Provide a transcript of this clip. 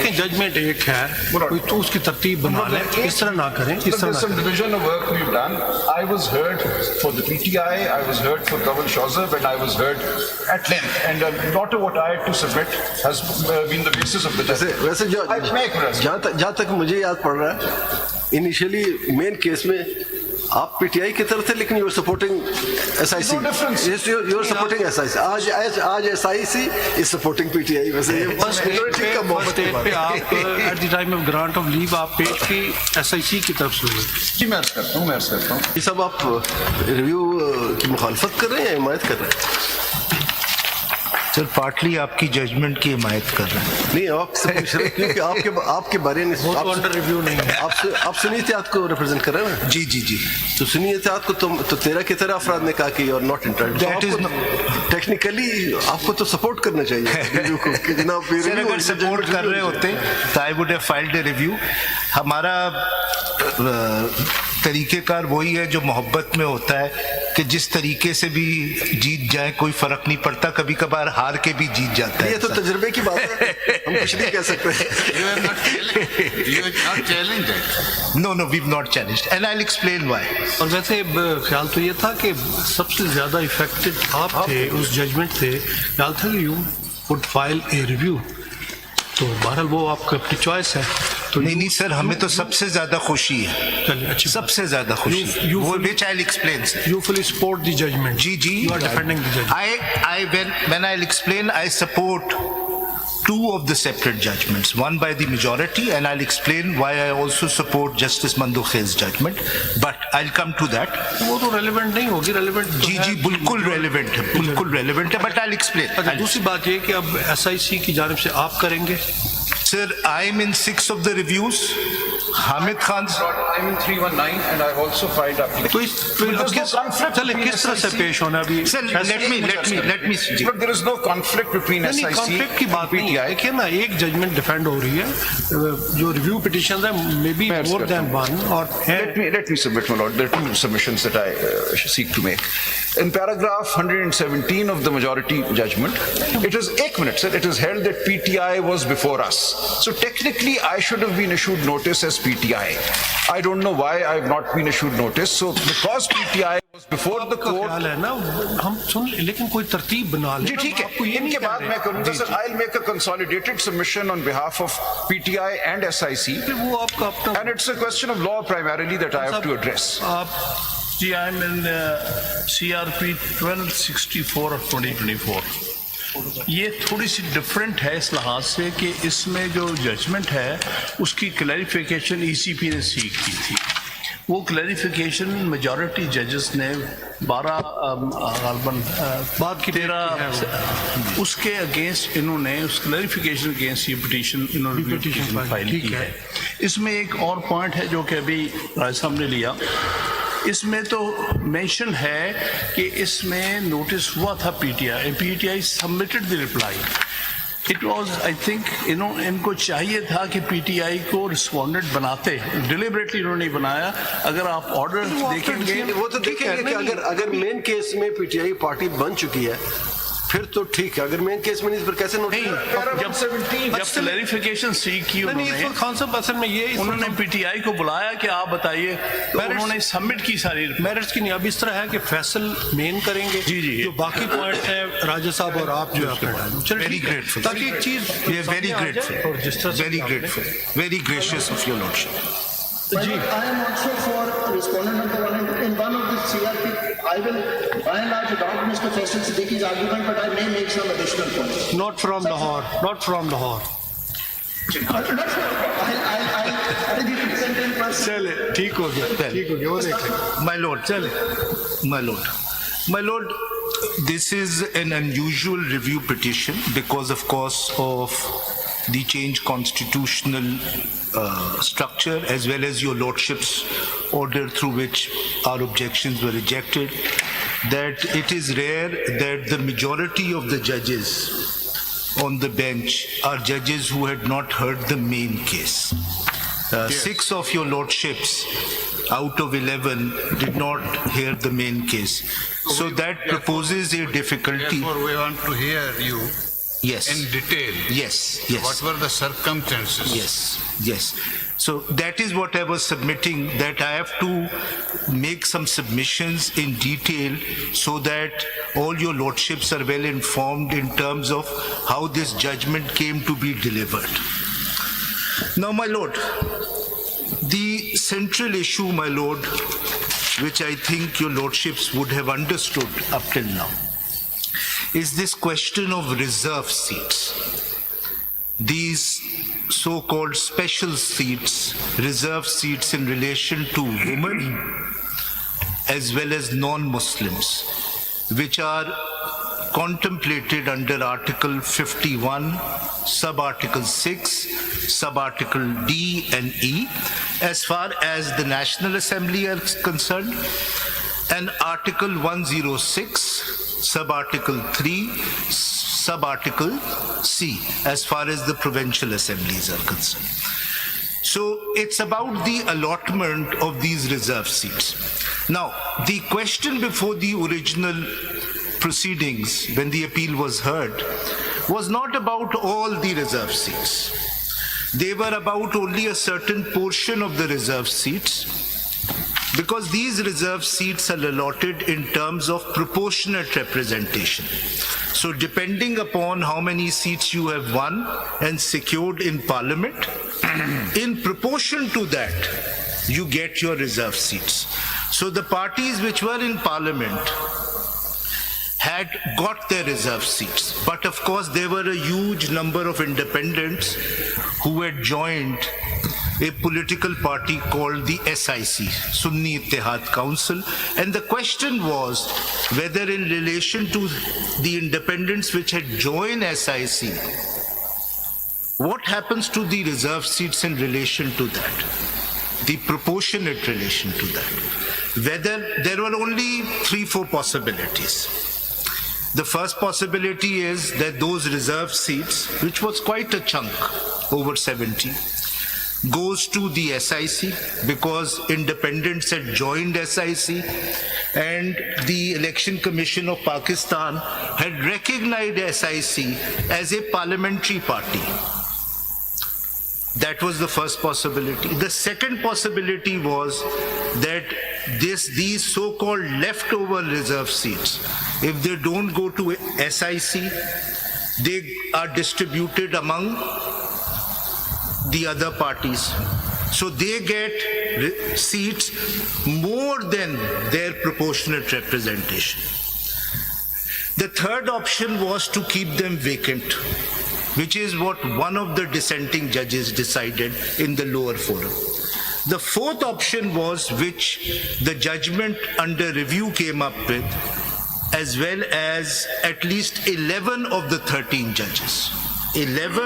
देखें जजमेंट एक है कोई तो उसकी तरतीब बना ले, इस तरह ना करें, इस तरह ना Some करें। division of work we've done. I was heard for the PTI, I was heard for Dhawan Shazab, and I was heard at length. And a lot of what I had to submit has been the basis of the judgment. वैसे जो जहाँ तक मुझे याद पड़ रहा है, initially main case में आप पीटीआई की तरफ थे, लेकिन you are supporting SIC. You are supporting SIC. आज एसआईसी इज सपोर्टिंग पीटीआई। वैसे ये बस पे आप at the time of grant of leave आप पेश की एसआईसी की तरफ से हुए। जी मैं अर्ज करता हूँ। ये सब आप रिव्यू की मुखालफत कर रहे हैं या हिमायत कर रहे हैं? सर पार्टली आपकी जजमेंट की हिमायत कर रहे हैं। नहीं, आपसे पूछ रहे हैं क्योंकि आपके बारे में वो तो अंडर रिव्यू नहीं है। आप सुनी एहतियात को रिप्रेजेंट कर रहे हैं ना? जी जी जी। तो सुनी एहतियात को तो 13 के 13 अफराद ने कहा कि you are not interested. Technically आपको तो सपोर्ट करना चाहिए रिव्यू को कि जनाब सर अगर सपोर्ट कर रहे होते तो I would have filed a review. हमारा तरीकेकार वही है जो मोहब्बत में होता है कि जिस तरीके से भी जीत जाए कोई फर्क नहीं पड़ता, कभी कभार हार के भी जीत जाता है। ये तो तजुर्बे की बात है, हम कुछ नहीं कह सकते। No we have not challenged and I will explain why. और वैसे ख्याल तो ये था कि सबसे ज्यादा इफेक्टेड आप थे, उस जजमेंट से ख्याल था कि you would file a review. तो बहरहाल वो आपकी अपनी चॉइस है। तो नहीं सर, हमें तो सबसे ज्यादा खुशी है। चलिए अच्छी सबसे ज्यादा खुशी वो which I will explain sir. You fully support the judgment. जी जी, you are defending the judgment. I when I will explain, I support two of the separate judgments, one by the majority, and I'll explain why I also support Justice Mandukhe's judgment, but I'll come to that. वो तो relevant नहीं होगी, relevant जी जी बिल्कुल relevant है, बिल्कुल relevant है, but I'll explain. अच्छा, दूसरी बात ये कि अब एसआईसी की जानिब से आप करेंगे। Sir, I am in 6 of the reviews. Hamid Khan, I'm in 319 and I've also filed application. तो चले किस तरह से पेश होना अभी? sir, let me see. But there is no conflict between नहीं, SIC कॉन्फ्लिक्ट की बात नहीं है। देखिए ना, एक जजमेंट डिफेंड हो रही है, जो रिव्यू पिटीशन है may be more than one. और Let me submit, my lord. There are two submissions that I seek to make. In paragraph 117 of the majority judgment, it is it is held that PTI was before us. So technically, I should have been issued notice as PTI. I don't know why I have not been issued notice. So because PTI was before the court. ख्याल है ना, हम सुन लेकिन कोई तरतीब बना ले। जी ठीक है, इनके बाद मैं करूंगा sir. I'll make a consolidated submission on behalf of PTI and SIC. वो आपका अपना, And it's a question of law primarily that I have to address. आप जी I am in CRP 1264 of 2024। ये थोड़ी सी डिफरेंट है इस लिहाज से कि इसमें जो जजमेंट है उसकी क्लैरिफिकेशन ECP ने सीख की थी। वो क्लैरिफिकेशन मेजॉरिटी जजेस ने 12 बाद की 13 उसके अगेंस्ट इन्होंने उस क्लैरिफिकेशन अगेंस्ट ये पिटीशन इन्होंने पिटीशन फाइल की है। इसमें एक और पॉइंट है जो कि अभी राय साहब ने लिया, इसमें तो मेंशन है कि इसमें नोटिस हुआ था PTI submitted the reply. It was I think इनको चाहिए था कि PTI को रिस्पोंडेंट बनाते, डिलिबरेटली इन्होंने बनाया। अगर आप ऑर्डर देखेंगे वो तो देखेंगे कि अगर मेन केस में पीटीआई पार्टी बन चुकी है फिर तो ठीक है, अगर मेन केस में नहीं तो फिर कैसे नहीं, जब क्लैरिफिकेशन सीख की उन्होंने PTI को बुलाया कि आप बताइए, तो उन्होंने सबमिट की सारी मेरिट्स की नहीं। अब इस तरह है कि फैसल मेन करेंगे, जी जी, जो बाकी पॉइंट है राजा साहब और आप जो है वेरी ग्रेटफुल, ताकि एक चीज वेरी ग्रेटफुल, और जिस तरह very grateful, very gracious of your lordship. I am also for respondent number one. In one of the CRP, I will by and large adopt Mr. Faisal Siddiqui's argument, but I may make some additional points. Not from Lahore. I'll be present in person. चले ठीक हो गया वो देख लें। My lord, my lord, this is an unusual review petition because of course of the change constitutional structure as well as your lordship's order through which our objections were rejected, that it is rare that the majority of the judges on the bench are judges who had not heard the main case. 6 of your lordships out of 11 did not hear the main case. So that proposes a difficulty. Therefore, we want to hear you Yes. in detail. Yes, yes. What were the circumstances? Yes, yes. So that is what I was submitting, that I have to make some submissions in detail so that all your lordships are well informed in terms of how this judgment came to be delivered. Now, my lord, the central issue, my lord, which I think your lordships would have understood up till now, is this question of reserve seats. These so-called special seats, reserve seats in relation to women as well as non-Muslims, which are contemplated under Article 51, Sub-Article 6, Sub-Article D and E, as far as the National Assembly is concerned, and Article 106, Sub-Article 3, Sub-Article C, as far as the provincial assemblies are concerned. So it's about the allotment of these reserve seats. Now, the question before the original proceedings, when the appeal was heard, was not about all the reserve seats. They were about only a certain portion of the reserve seats, because these reserve seats are allotted in terms of proportionate representation. So depending upon how many seats you have won and secured in Parliament, in proportion to that, you get your reserve seats. So the parties which were in Parliament had got their reserve seats. But of course, there were a huge number of independents who had joined a political party called the SIC, Sunni Ittihad Council. And the question was whether in relation to the independents which had joined SIC, what happens to the reserve seats in relation to that? The proportionate relation to that. Whether there were only 3-4 possibilities. The first possibility is that those reserve seats, which was quite a chunk, over 70, goes to the SIC because independents had joined SIC and the Election Commission of Pakistan had recognized SIC as a parliamentary party. That was the first possibility. The second possibility was that these so-called leftover reserve seats, if they don't go to SIC, they are distributed among the other parties. So they get seats more than their proportionate representation. The third option was to keep them vacant, which is what one of the dissenting judges decided in the lower forum. The fourth option was, which the judgment under review came up with, as well as at least 11 of the 13 judges. 11